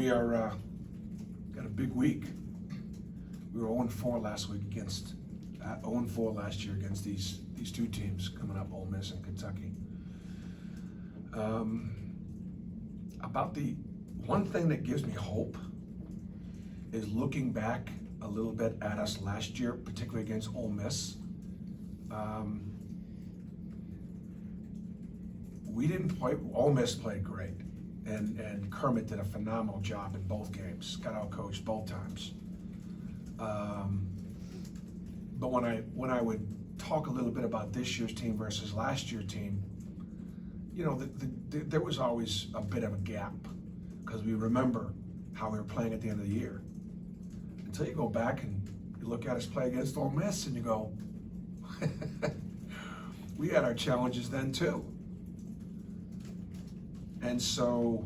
we are got a big week. We were 0-4 last week against 0-4 last year against these two teams coming up, Ole Miss and Kentucky. About the one thing that gives me hope is looking back a little bit at us last year, particularly against Ole Miss. We didn't play. Ole Miss played great, and Kermit did a phenomenal job in both games. Got out-coached both times. But when I would talk a little bit about this year's team versus last year's team, you know, there was always a bit of a gap because we remember how we were playing at the end of the year. Until you go back and you look at us play against Ole Miss and you go, we had our challenges then too. And so,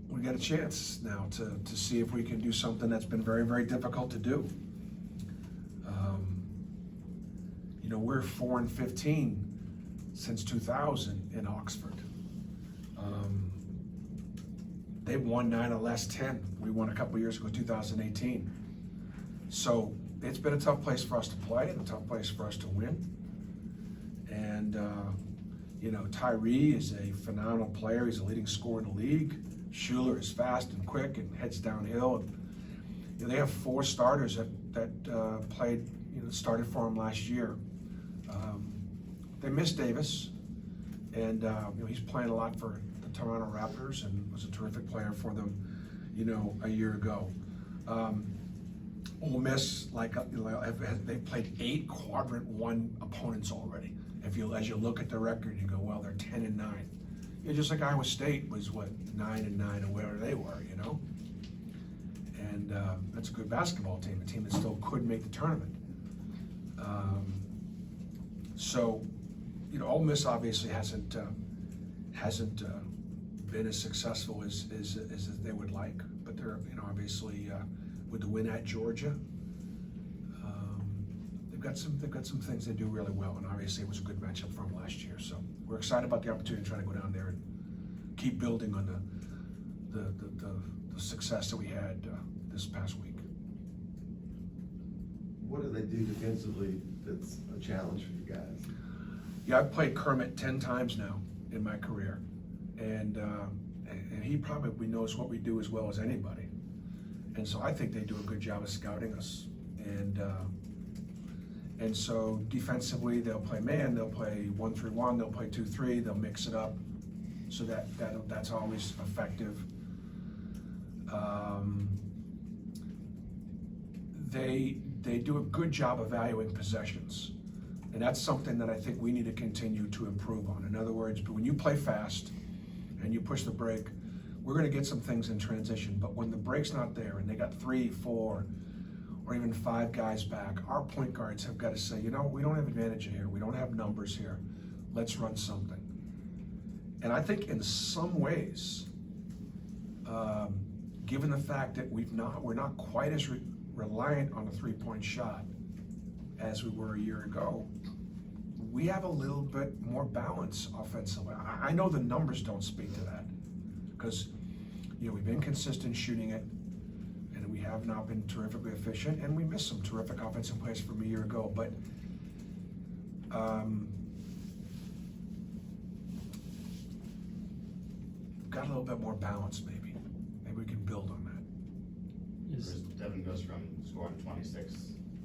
we got a chance now to see if we can do something that's been very, very difficult to do. You know, we're 4-15 since 2000 in Oxford. They've won 9 of the last 10. We won a couple years ago, 2018. So it's been a tough place for us to play and a tough place for us to win. And, you know, Tyree is a phenomenal player. He's a leading scorer in the league. Schuler is fast and quick and heads downhill. And, you know, they have 4 starters that played, you know, started for them last year. They missed Davis, and you know, he's playing a lot for the Toronto Raptors and was a terrific player for them, you know, a year ago. Ole Miss, like, you know, they played 8 quadrant 1 opponents already. As you look at the record, you go, well, they're 10-9. You know, just like Iowa State was 9-9 or wherever they were, you know. And that's a good basketball team, a team that still could make the tournament. So, you know, Ole Miss obviously hasn't been as successful as they would like, but they're, you know, obviously with the win at Georgia, they've got some things they do really well, and obviously it was a good matchup from last year. So we're excited about the opportunity to try to go down there and keep building on the success that we had this past week. What do they do defensively that's a challenge for you guys? Yeah, I've played Kermit 10 times now in my career, and he probably knows what we do as well as anybody. And so I think they do a good job of scouting us. And so defensively, they'll play man, they'll play 1-3-1, they'll play 2-3, they'll mix it up, so that's always effective. They do a good job evaluating possessions. And that's something that I think we need to continue to improve on. In other words, when you play fast and you push the break, we're going to get some things in transition. But when the break's not there and they got 3, 4, or even 5 guys back, our point guards have got to say, you know, we don't have advantage here. We don't have numbers here. Let's run something. And I think in some ways, given the fact that we're not quite as reliant on a 3-point shot as we were a year ago, we have a little bit more balance offensively. I know the numbers don't speak to that because, you know, we've been consistent shooting it, and we have not been terrifically efficient, and we missed some terrific offensive plays from a year ago. But got a little bit more balance, maybe. Maybe we can build on that. Devin goes from scoring 26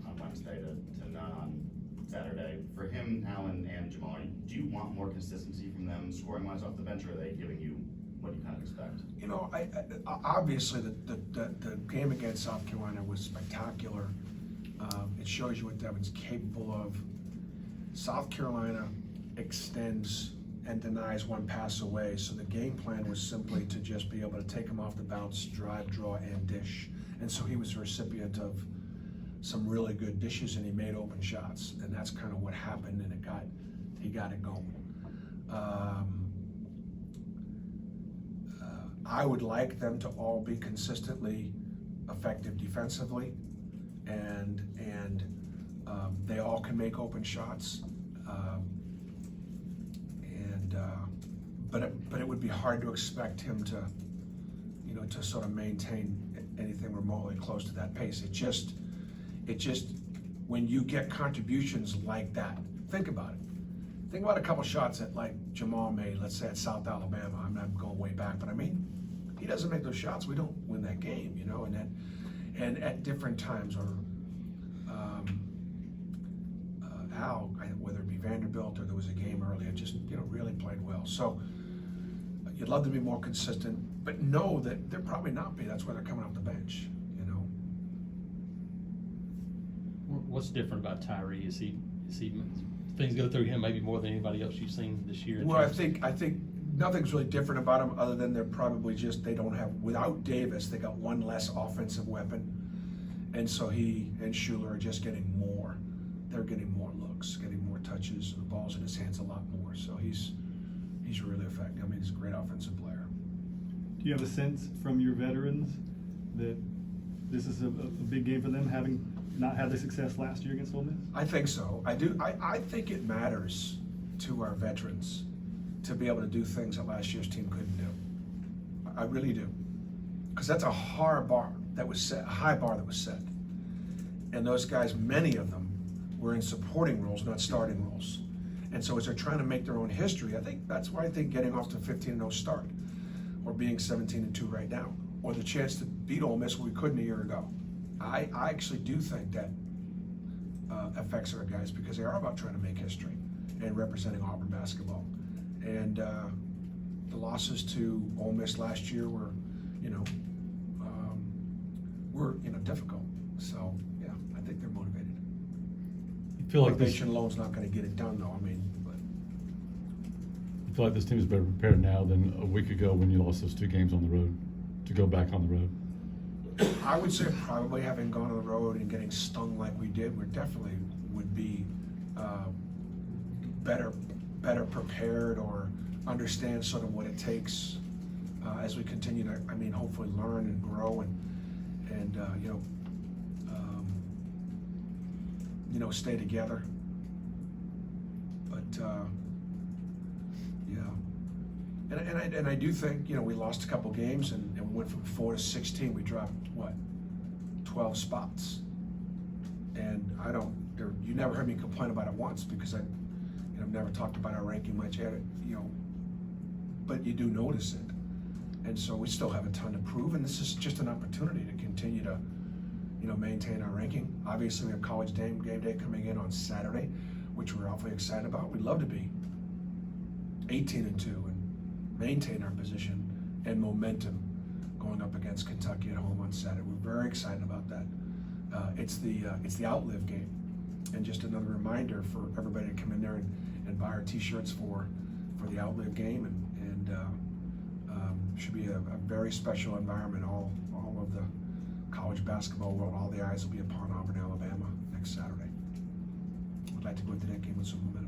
on Wednesday to none on Saturday. For him, Allen, and Jamal, do you want more consistency from them scoring-wise off the bench, or are they giving you what you kind of expect? You know, I obviously the game against South Carolina was spectacular. It shows you what Devin's capable of. South Carolina extends and denies one pass away, so the game plan was simply to just be able to take him off the bounce, drive, draw, and dish. And so he was a recipient of some really good dishes, and he made open shots, and that's kind of what happened, and he got it going. I would like them to all be consistently effective defensively, and they all can make open shots. would be hard to expect him to, to sort of maintain anything remotely close to that pace. It just, when you get contributions like that, think about it. Think about a couple shots that like Jamal made, let's say at South Alabama. I'm not going way back, but I mean, he doesn't make those shots, we don't win that game, and at different times, or Al, whether it be Vanderbilt or there was a game earlier, just really played well. So you'd love to be more consistent, but know that they'll probably not be. That's why they're coming off the bench. What's different about Tyree? Is he things go through him maybe more than anybody else you've seen this year? Well, I think nothing's really different about him other than they're probably they don't have, without Davis, they got one less offensive weapon, and so he and Schuler are just getting more. They're getting more looks, getting more touches. The ball's in his hands a lot more. So he's really effective. I mean, he's a great offensive player. Do you have a sense from your veterans that this is a big game for them, having not had the success last year against Ole Miss? I think so. I do. I think it matters to our veterans to be able to do things that last year's team couldn't do. I really do. Because that's a high bar that was set, And those guys, many of them, were in supporting roles, not starting roles. And so as they're trying to make their own history, I think that's why I think getting off to 15-0 start, or being 17-2 right now, or the chance to beat Ole Miss when we couldn't a year ago. I actually do think that affects our guys, because they are about trying to make history and representing Auburn basketball. And the losses to Ole Miss last year were, difficult. So yeah, I think they're motivated. You feel like this, Motivation alone's not going to get it done, though. I mean, but you feel like this team is better prepared now than a week ago when you lost those 2 games on the road to go back on the road? I would say probably having gone on the road and getting stung like we did, we definitely would be better prepared, or understand sort of what it takes as we continue to, hopefully learn and grow and stay together. But yeah, and I do think we lost a couple games and we went from 4 to 16. We dropped 12 spots, and you never heard me complain about it once, because I've never talked about our ranking much, but you do notice it. And so we still have a ton to prove, and this is just an opportunity to continue to, maintain our ranking. Obviously, we have College game day coming in on Saturday, which we're awfully excited about. We'd love to be 18-2 and maintain our position and momentum going up against Kentucky at home on Saturday. We're very excited about that. It's the Outlive game, and just another reminder for everybody to come in there and buy our T-shirts for the Outlive game, and should be a very special environment. All of the college basketball world, all the eyes will be upon Auburn, Alabama next Saturday. I'd like to go into that game with some momentum.